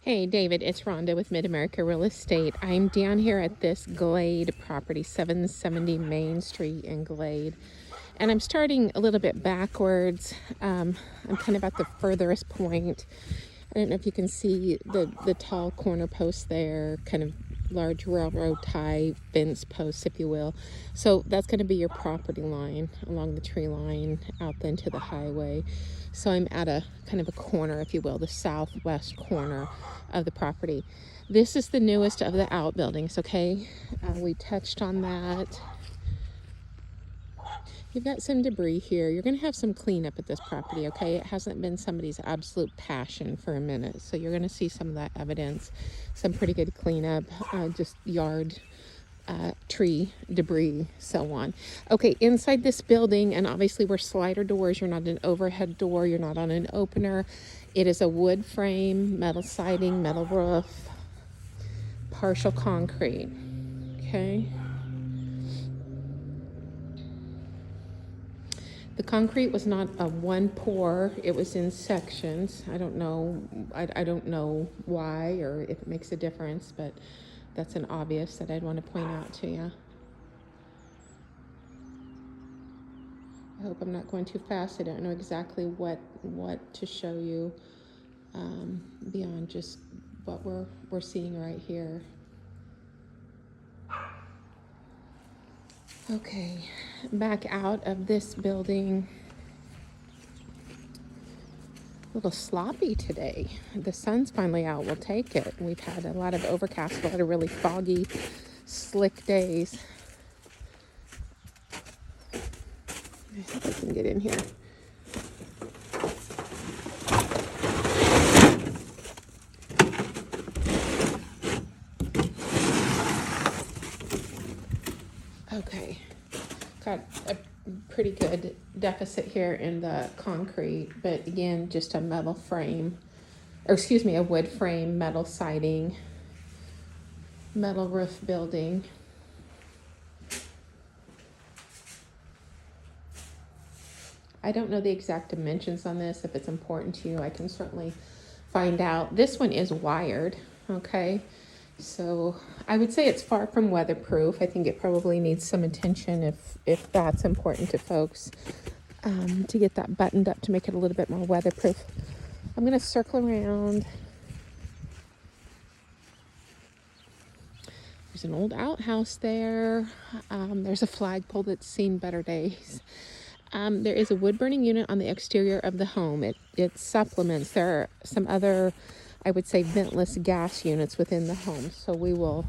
Hey David, it's Rhonda with Mid-America Real Estate. I'm down here at this Glade property, 770 Main Street in Glade. And I'm starting a little bit backwards. I'm kind of at the furthest point. I don't know if you can see the tall corner post there, kind of large railroad tie fence posts, if you will. So that's going to be your property line along the tree line out then to the highway. So I'm at a kind of a corner, if you will, the southwest corner of the property. This is the newest of the outbuildings, okay? We touched on that. You've got some debris here. You're going to have some cleanup at this property, okay? It hasn't been somebody's absolute passion for a minute. So you're going to see some of that evidence, some pretty good cleanup, just yard, tree, debris, so on. Okay, inside this building, and obviously we're slider doors. You're not an overhead door. You're not on an opener. It is a wood frame, metal siding, metal roof, partial concrete, okay? The concrete was not a one pour, it was in sections. I don't know why or if it makes a difference, but that's an obvious that I'd want to point out to you. I hope I'm not going too fast. I don't know exactly what to show you beyond just what we're seeing right here. Okay, back out of this building. A little sloppy today. The sun's finally out. We'll take it. We've had a lot of overcast, a lot of really foggy, slick days. I hope I can get in here. Okay, got a pretty good deficit here in the concrete, but again, just a metal frame, or excuse me, a wood frame, metal siding, metal roof building. I don't know the exact dimensions on this. If it's important to you, I can certainly find out. This one is wired, okay? So I would say it's far from weatherproof. I think it probably needs some attention if that's important to folks, to get that buttoned up to make it a little bit more weatherproof. I'm going to circle around. There's an old outhouse there. There's a flagpole that's seen better days. There is a wood burning unit on the exterior of the home. It supplements. There are some other, I would say, ventless gas units within the home. So we will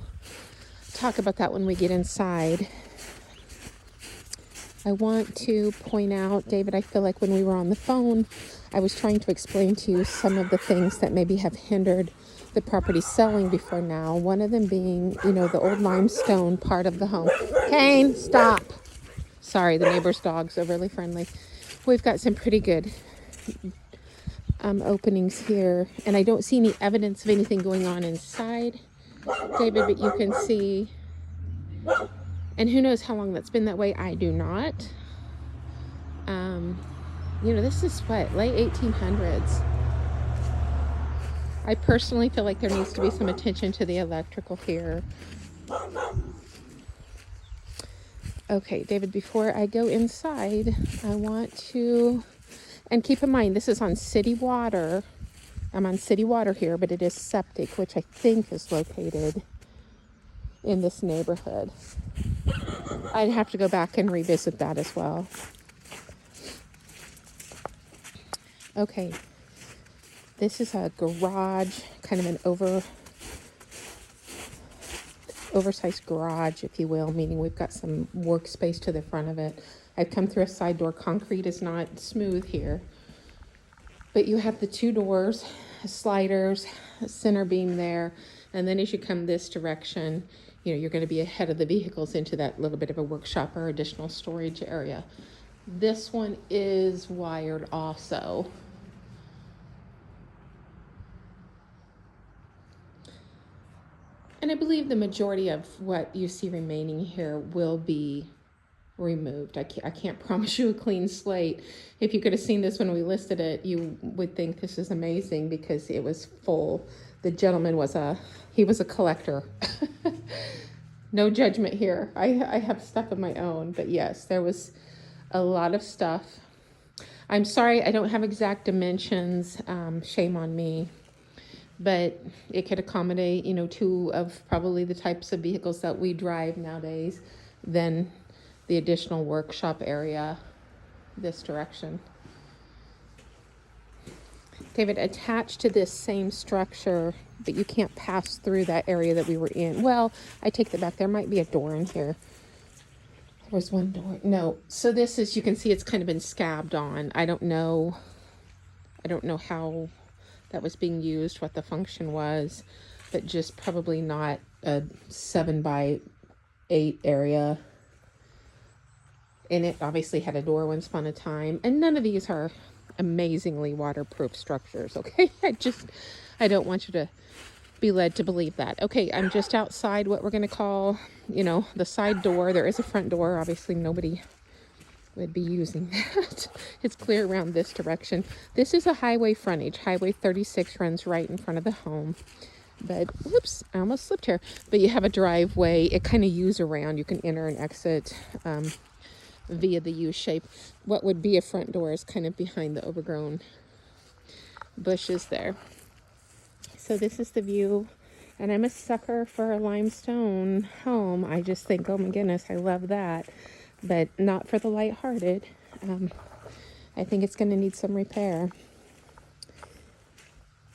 talk about that when we get inside. I want to point out, David, I feel like when we were on the phone, I was trying to explain to you some of the things that maybe have hindered the property selling before now. One of them being, the old limestone part of the home. Kane, stop. Sorry, the neighbor's dog's overly friendly. We've got some pretty good openings here, and I don't see any evidence of anything going on inside, David, but you can see, and who knows how long that's been that way. I do not. This is what, late 1800s. I personally feel like there needs to be some attention to the electrical here. Okay, David, before I go inside, I want to, and keep in mind, this is on city water. I'm on city water here, but it is septic, which I think is located in this neighborhood. I'd have to go back and revisit that as well. Okay, this is a garage, kind of an oversized garage, if you will, meaning we've got some workspace to the front of it. I've come through a side door. Concrete is not smooth here, but you have the two doors, sliders, center beam there, and then as you come this direction, you're going to be ahead of the vehicles into that little bit of a workshop or additional storage area. This one is wired also. And I believe the majority of what you see remaining here will be removed. I can't promise you a clean slate. If you could have seen this when we listed it, you would think this is amazing because it was full. The gentleman was he was a collector. No judgment here. I have stuff of my own, but yes, there was a lot of stuff. I'm sorry I don't have exact dimensions. Shame on me. But it could accommodate, you know, two of probably the types of vehicles that we drive nowadays, then the additional workshop area this direction. David, attached to this same structure, but you can't pass through that area that we were in. Well, I take that back. There might be a door in here. There was one door. No. So this is, you can see it's kind of been scabbed on. I don't know how that was being used, what the function was, but just probably not a 7x8 area. And it obviously had a door once upon a time. And none of these are amazingly waterproof structures, okay? I don't want you to be led to believe that. Okay, I'm just outside what we're going to call, you know, the side door. There is a front door. Obviously, nobody would be using that. It's clear around this direction. This is a highway frontage. Highway 36 runs right in front of the home. But, whoops, I almost slipped here. But you have a driveway. It kind of U's around. You can enter and exit via the U shape. What would be a front door is kind of behind the overgrown bushes there. So this is the view, and I'm a sucker for a limestone home. I just think, oh my goodness, I love that, but not for the lighthearted. I think it's going to need some repair,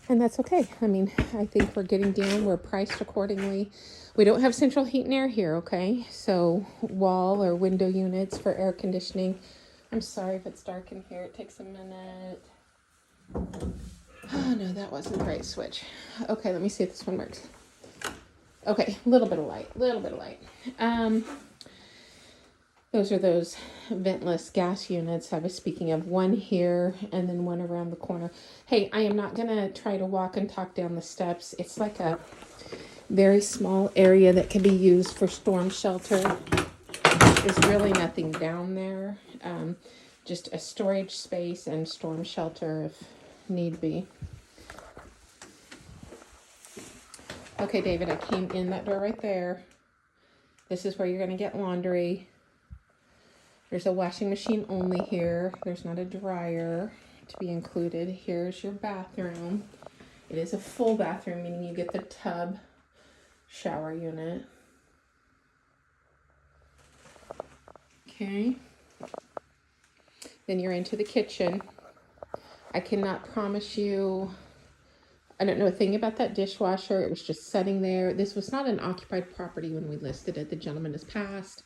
and that's okay. I mean, I think we're getting down. We're priced accordingly. We don't have central heat and air here, okay? So wall or window units for air conditioning. I'm sorry if it's dark in here. It takes a minute. Oh, no, that wasn't the right switch. Okay, let me see if this one works. Okay, a little bit of light. Those are those ventless gas units I was speaking of. One here and then one around the corner. Hey, I am not going to try to walk and talk down the steps. It's like a very small area that can be used for storm shelter. There's really nothing down there. Just a storage space and storm shelter if need be. Okay, David, I came in that door right there. This is where you're going to get laundry. There's a washing machine only here. There's not a dryer to be included. Here's your bathroom. It is a full bathroom, meaning you get the tub shower unit. Okay. Then you're into the kitchen. I cannot promise you, I don't know a thing about that dishwasher. It was just sitting there. This was not an occupied property when we listed it. The gentleman has passed.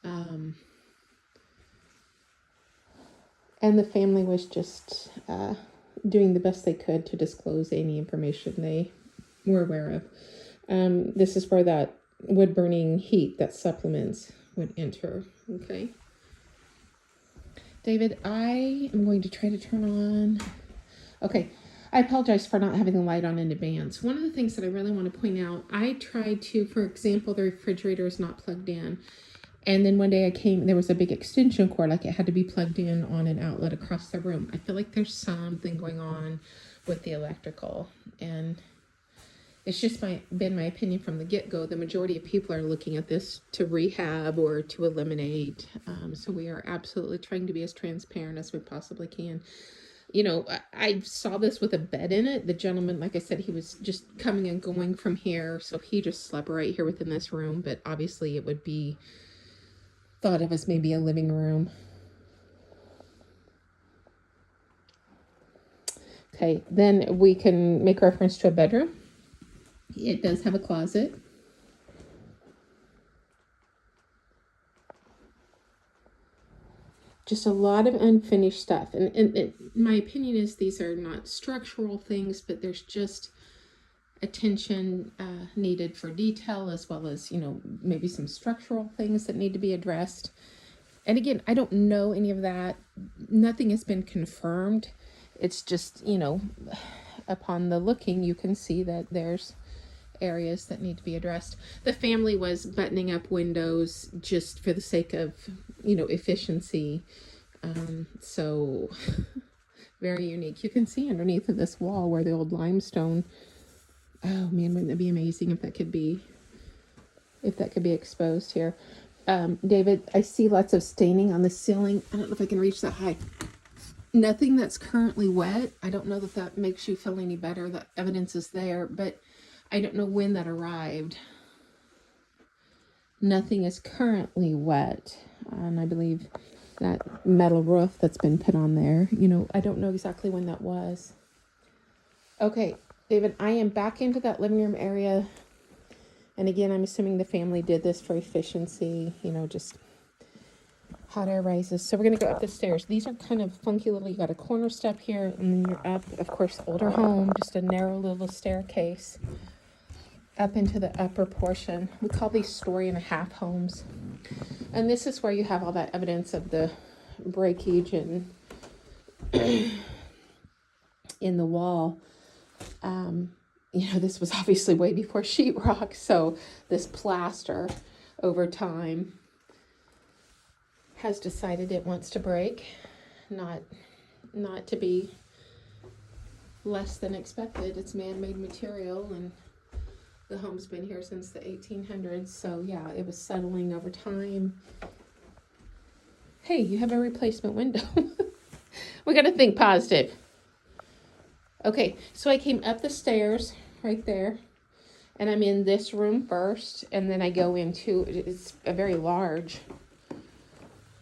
And the family was just doing the best they could to disclose any information they were aware of. This is where that wood burning heat that supplements would enter. Okay. David, I am going to try to turn on. Okay. I apologize for not having the light on in advance. One of the things that I really want to point out, I tried to, for example, the refrigerator is not plugged in. And then one day I came, there was a big extension cord, like it had to be plugged in on an outlet across the room. I feel like there's something going on with the electrical. And it's just been my opinion from the get-go. The majority of people are looking at this to rehab or to eliminate. So we are absolutely trying to be as transparent as we possibly can. You know, I saw this with a bed in it. The gentleman, like I said, he was just coming and going from here. So he just slept right here within this room. But obviously it would be thought of as maybe a living room. Okay, then we can make reference to a bedroom. It does have a closet. Just a lot of unfinished stuff. And my opinion is these are not structural things, but there's just attention needed for detail, as well as, you know, maybe some structural things that need to be addressed. And again, I don't know any of that. Nothing has been confirmed. It's just, you know, upon the looking, you can see that there's areas that need to be addressed. The family was buttoning up windows just for the sake of, efficiency. So very unique. You can see underneath of this wall where the old limestone. Oh man, wouldn't it be amazing if that could be exposed here? David, I see lots of staining on the ceiling. I don't know if I can reach that high. Nothing that's currently wet. I don't know that that makes you feel any better. That evidence is there, but I don't know when that arrived. Nothing is currently wet, and I believe that metal roof that's been put on there, I don't know exactly when that was. Okay, David, I am back into that living room area. And again, I'm assuming the family did this for efficiency, just hot air rises. So we're going to go up the stairs. These are kind of funky little, you got a corner step here, and then you're up, of course, older home, just a narrow little staircase up into the upper portion. We call these 1.5-story homes. And this is where you have all that evidence of the breakage and in the wall. This was obviously way before sheetrock, so this plaster over time has decided it wants to break, not to be less than expected. It's man-made material, and the home's been here since the 1800s, so yeah, it was settling over time. Hey, you have a replacement window. We got to think positive. Okay, so I came up the stairs right there, and I'm in this room first, and then I go into, it's a very large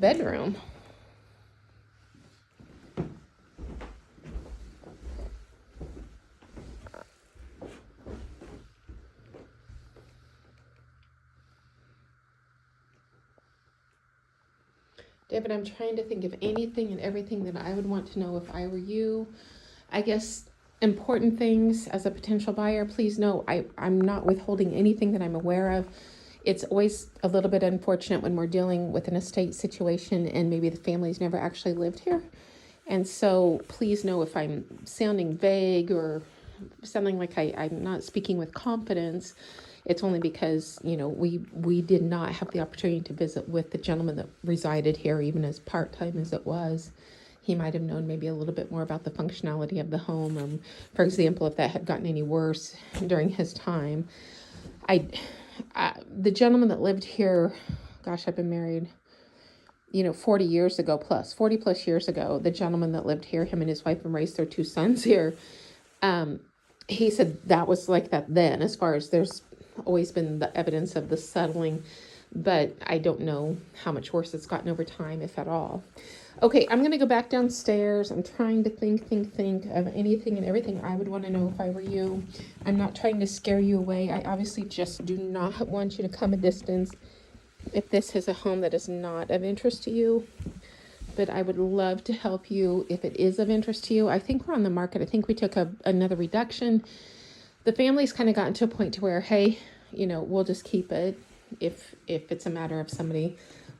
bedroom. David, I'm trying to think of anything and everything that I would want to know if I were you. I guess important things as a potential buyer, please know I'm not withholding anything that I'm aware of. It's always a little bit unfortunate when we're dealing with an estate situation and maybe the family's never actually lived here. And so please know if I'm sounding vague or sounding like I'm not speaking with confidence, it's only because, we did not have the opportunity to visit with the gentleman that resided here, even as part-time as it was. He might have known maybe a little bit more about the functionality of the home. For example, if that had gotten any worse during his time. The gentleman that lived here, gosh, I've been married, 40 plus years ago, the gentleman that lived here, him and his wife, and raised their 2 sons here. He said that was like that then, as far as there's always been the evidence of the settling, but I don't know how much worse it's gotten over time, if at all. Okay, I'm going to go back downstairs. I'm trying to think of anything and everything I would want to know if I were you. I'm not trying to scare you away. I obviously just do not want you to come a distance if this is a home that is not of interest to you. But I would love to help you if it is of interest to you. I think we're on the market. I think we took another reduction. The family's kind of gotten to a point to where, hey, we'll just keep it if it's a matter of somebody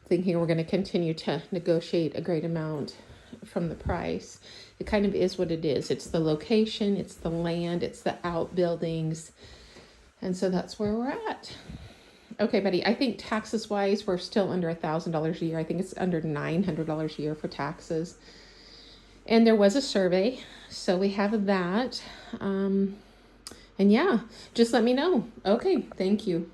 thinking we're going to continue to negotiate a great amount from the price. It kind of is what it is. It's the location, it's the land, it's the outbuildings. And so that's where we're at. Okay, buddy, I think taxes wise, we're still under $1,000 a year. I think it's under $900 a year for taxes. And there was a survey, so we have that. And yeah, just let me know. Okay, thank you.